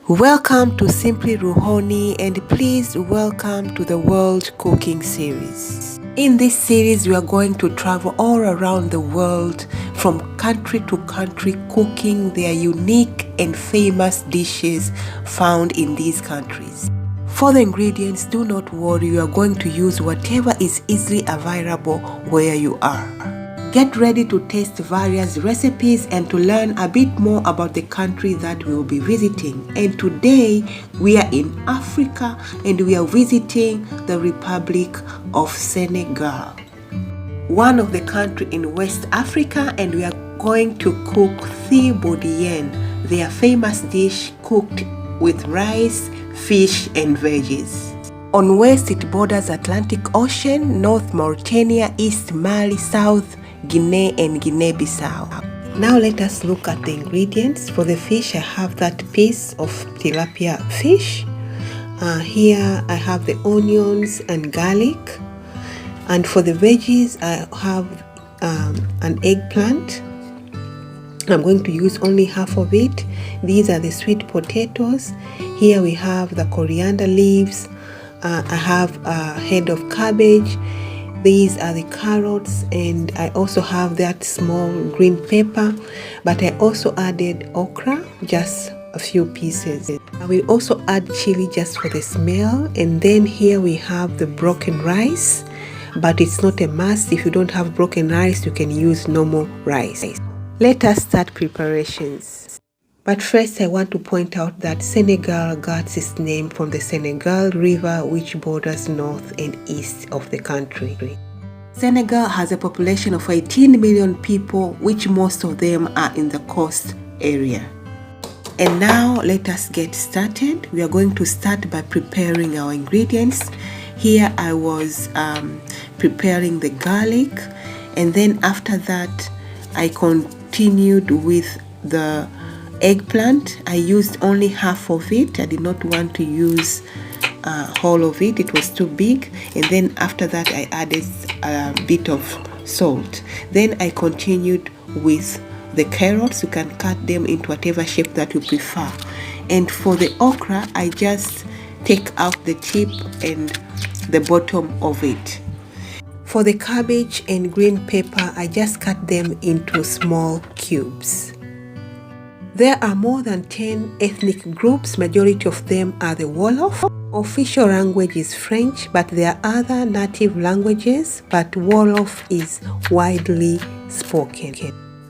Welcome to Simply Ruhoni, and please welcome to the World Cooking Series. In this series, we are going to travel all around the world from country to country, cooking their unique and famous dishes found in these countries. For the ingredients, do not worry, you are going to use whatever is easily available where you are. Get ready to taste various recipes and to learn a bit more about the country that we will be visiting. And today we are in Africa and we are visiting the Republic of Senegal, one of the countries in West Africa, and we are going to cook Thieboudienne, their famous dish cooked with rice, fish and veggies. On west it borders Atlantic Ocean, north Mauritania, east Mali, south Guinea and Guinea-Bissau. Now let us look at the ingredients. For the fish, I have that piece of tilapia fish. Here I have the onions and garlic. And for the veggies, I have an eggplant. I'm going to use only half of it. These are the sweet potatoes. Here we have the coriander leaves. I have a head of cabbage. These are the carrots, and I also have that small green pepper, but I also added okra, just a few pieces. I will also add chili just for the smell. And then here we have the broken rice, but it's not a must. If you don't have broken rice, you can use normal rice. Let us start preparations. But first, I want to point out that Senegal got its name from the Senegal River, which borders north and east of the country. Senegal has a population of 18 million people, which most of them are in the coast area. And now let us get started. We are going to start by preparing our ingredients. Here I was preparing the garlic, and then after that I continued with the eggplant. I used only half of it. I did not want to use whole of it. It was too big. And then after that I added a bit of salt. Then I continued with the carrots. You can cut them into whatever shape that you prefer. And for the okra, I just take out the tip and the bottom of it. For the cabbage and green pepper, I just cut them into small cubes. There are more than 10 ethnic groups. Majority of them are the Wolof. Official language is French, but there are other native languages, but Wolof is widely spoken.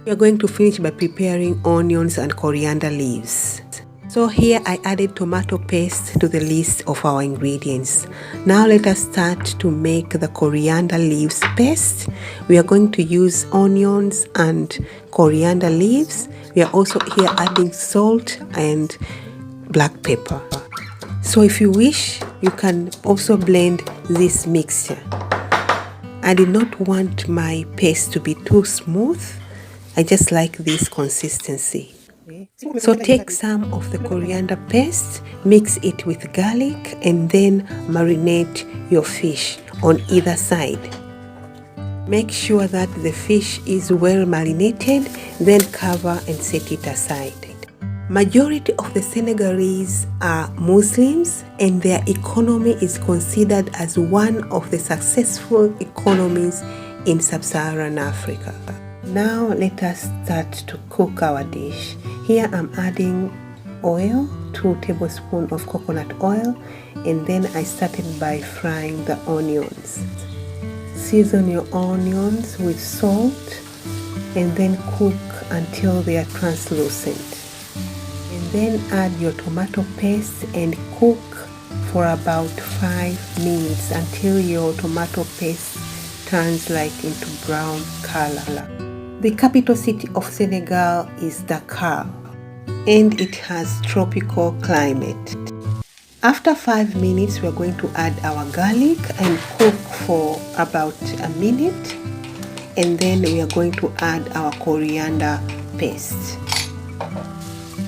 We are going to finish by preparing onions and coriander leaves. So here I added tomato paste to the list of our ingredients. Now let us start to make the coriander leaves paste. We are going to use onions and coriander leaves. We are also here adding salt and black pepper. So if you wish, you can also blend this mixture. I did not want my paste to be too smooth. I just like this consistency. So take some of the coriander paste, mix it with garlic, and then marinate your fish on either side. Make sure that the fish is well marinated, then cover and set it aside. Majority of the Senegalese are Muslims, and their economy is considered as one of the successful economies in sub-Saharan Africa. Now let us start to cook our dish. Here I'm adding oil, 2 tablespoons of coconut oil, and then I started by frying the onions. Season your onions with salt and then cook until they are translucent. And then add your tomato paste and cook for about 5 minutes until your tomato paste turns like into brown color. The capital city of Senegal is Dakar, and it has tropical climate. After 5 minutes, we are going to add our garlic and cook for about a minute, and then we are going to add our coriander paste.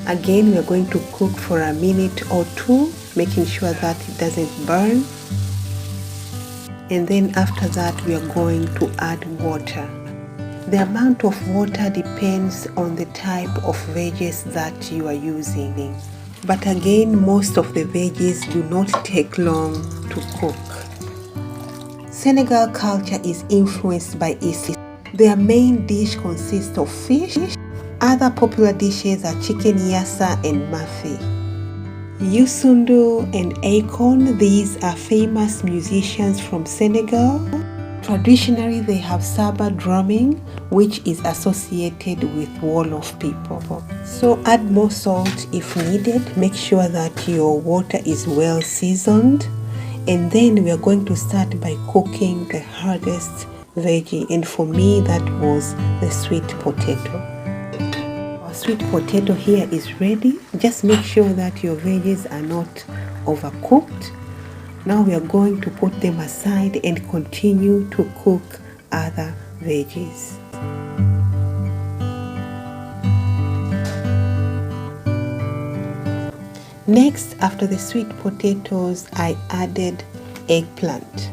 Again, we are going to cook for a minute or two, making sure that it doesn't burn. And then after that, we are going to add water. The amount of water depends on the type of veggies that you are using. But again, most of the veggies do not take long to cook. Senegal culture is influenced by Islam. Their main dish consists of fish. Other popular dishes are chicken yassa and mafi. Youssou and Akon, these are famous musicians from Senegal. Traditionally, they have Saba drumming, which is associated with Wolof people. So add more salt if needed. Make sure that your water is well seasoned. And then we are going to start by cooking the hardest veggie. And for me, that was the sweet potato. Our sweet potato here is ready. Just make sure that your veggies are not overcooked. Now we are going to put them aside and continue to cook other veggies. Next, after the sweet potatoes, I added eggplant.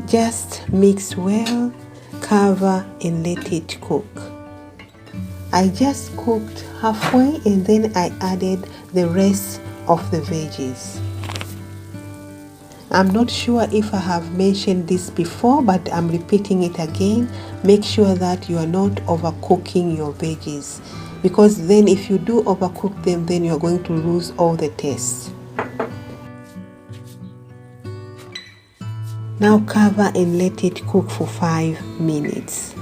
Just mix well, cover and let it cook. I just cooked halfway and then I added the rest of the veggies. I'm not sure if I have mentioned this before, but I'm repeating it again. Make sure that you are not overcooking your veggies, because then if you do overcook them, then you are going to lose all the taste. Now cover and let it cook for 5 minutes.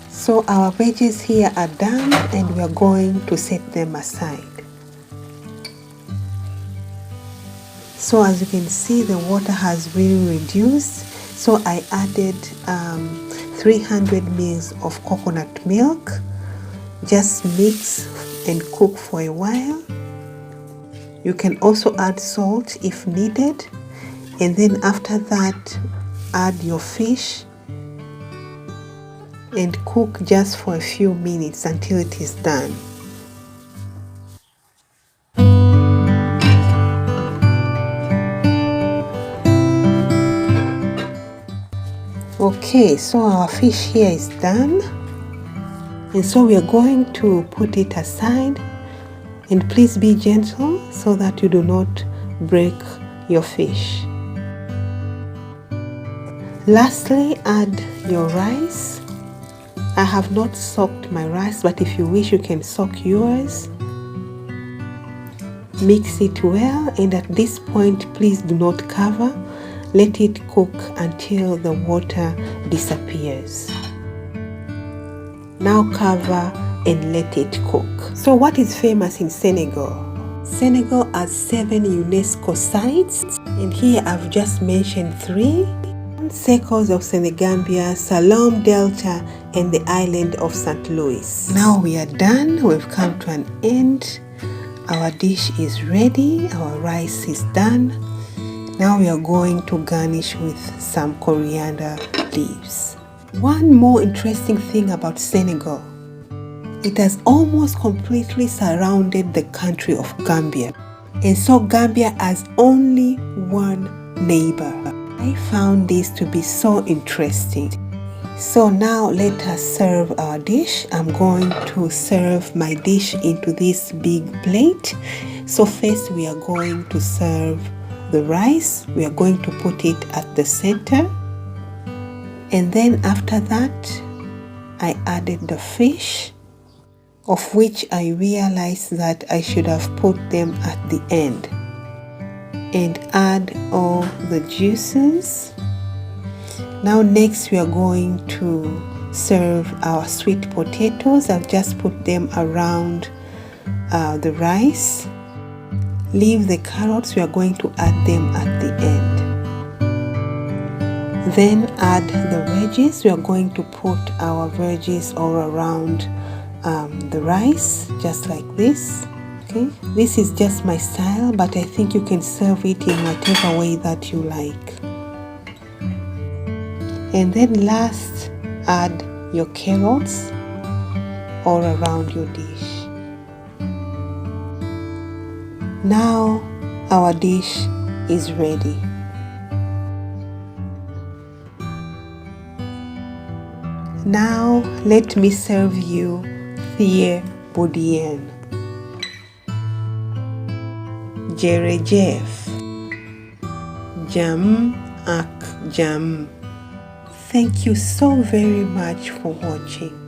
So our veggies here are done and we are going to set them aside. So as you can see, the water has really reduced. So I added 300 ml of coconut milk. Just mix and cook for a while. You can also add salt if needed. And then after that, add your fish and cook just for a few minutes until it is done. Okay, so our fish here is done. And so we are going to put it aside. And please be gentle so that you do not break your fish. Lastly, add your rice. I have not soaked my rice, but if you wish, you can soak yours. Mix it well, and at this point, please do not cover. Let it cook until the water disappears. Now cover and let it cook. So what is famous in Senegal? Senegal has 7 UNESCO sites, and here I've just mentioned 3. Circles of Senegambia, Salom Delta, and the island of St. Louis. Now we are done. We've come to an end. Our dish is ready. Our rice is done. Now we are going to garnish with some coriander leaves. One more interesting thing about Senegal. It has almost completely surrounded the country of Gambia. And so Gambia has only one neighbor. I found this to be so interesting. So now let us serve our dish. I'm going to serve my dish into this big plate. So first we are going to serve the rice. We are going to put it at the center. And then after that, I added the fish, of which I realized that I should have put them at the end. And add all the juices. Now next we are going to serve our sweet potatoes. I've just put them around the rice. Leave the carrots. We are going to add them at the end. Then add the veggies. We are going to put our veggies all around the rice, just like this. Okay, this is just my style, but I think you can serve it in whatever way that you like. And then last, add your carrots all around your dish. Now our dish is ready. Now let me serve you Thieboudienne. Jërëjëf. Jam ak jam. Thank you so very much for watching.